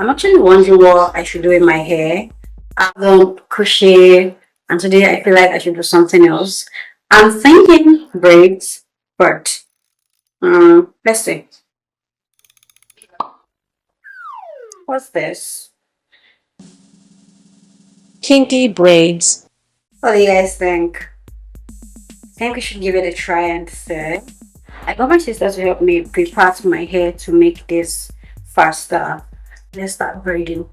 I'm actually wondering what I should do in my hair. I've done crochet, and today I feel like I should do something else. I'm thinking braids, but let's see. What's this? Kinky braids. What do you guys think? I think we should give it a try and see. I got my sister to help me prepare my hair to make this faster. Let's start braiding.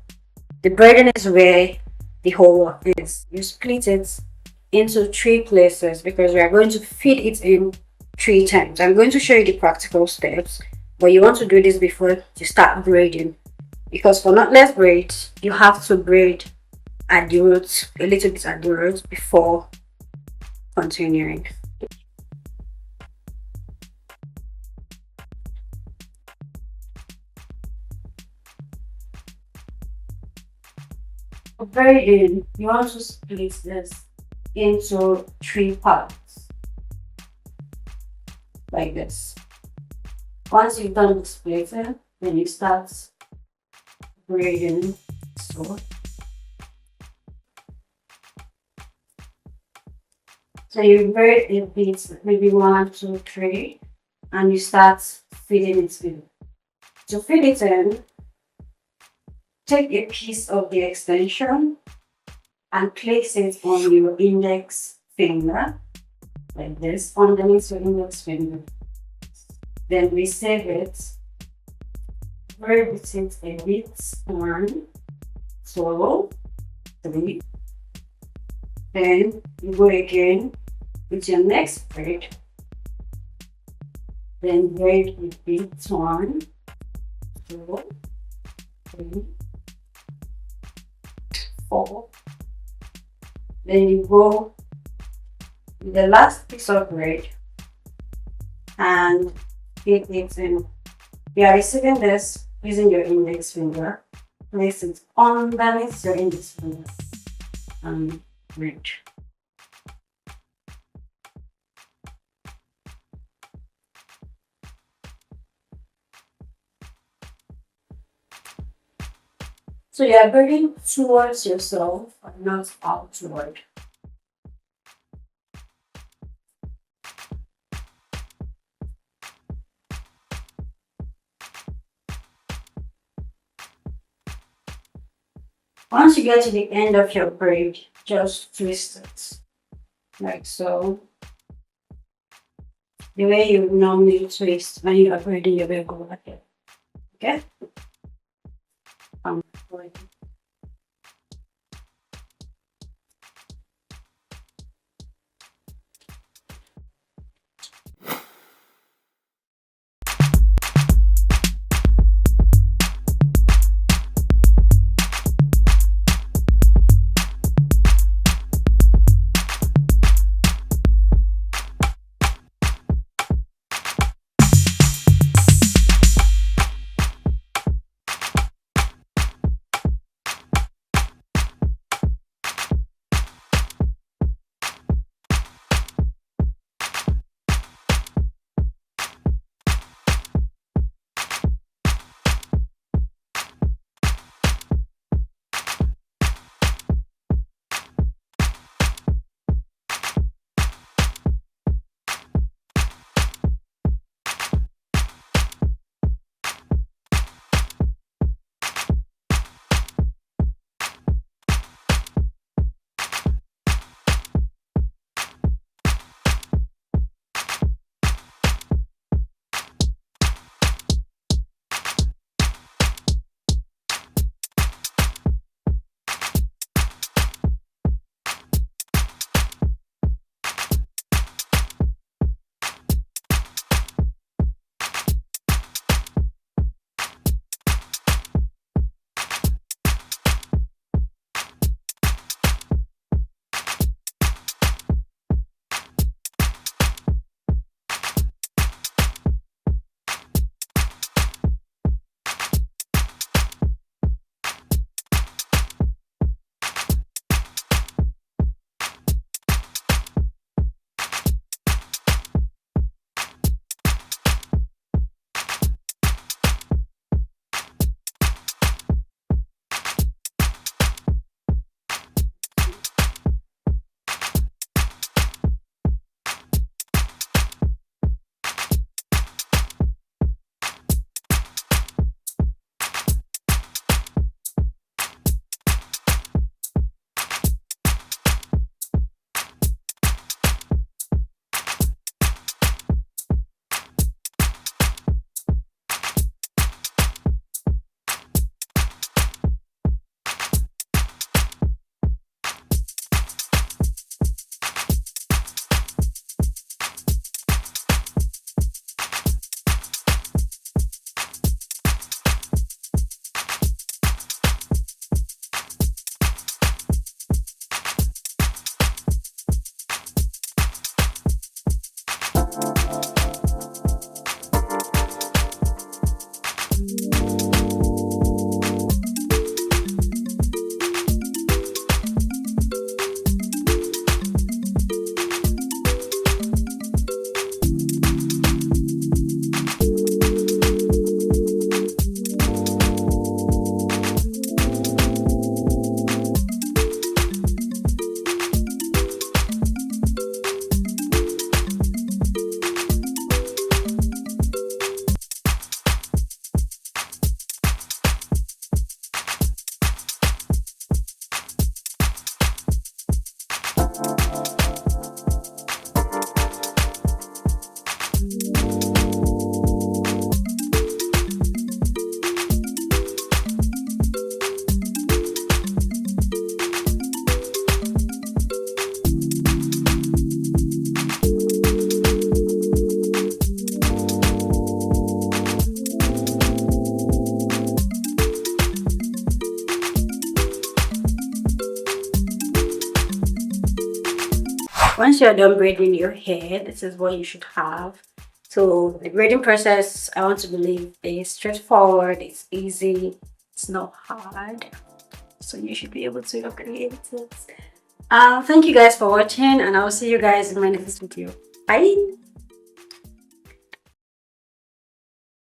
The braiding is where the whole work is. You split it into three places because we are going to feed it in 3 times. I'm going to show you the practical steps, but you want to do this before you start braiding, because for knotless braids you have to braid at the roots, a little bit at the roots, before continuing. For braiding, you want to split this into 3 parts, like this. Once you've done the splitting, then you start braiding. So you braid in bits, maybe 1, 2, 3, and you start feeding it in. To feed it in, take a piece of the extension and place it on your index finger, like this, underneath your index finger. Then receive it, braid it a bit, 1, 2, 3. Then you go again with your next braid. Then braid with bits, 1, 2, 3, 4. Then you go with the last piece of braid and feed it in. You are receiving this using your index finger. Place it underneath your index finger and braid. So you are braiding towards yourself and not outward. Once you get to the end of your braid, just twist it like so. The way you normally twist when you are braiding your wig over here. Okay? Once you're done braiding your hair, this is what you should have. So the braiding process, I want to believe, is straightforward, it's easy, it's not hard. So you should be able to create it. Thank you guys for watching, and I'll see you guys in my next video. Bye!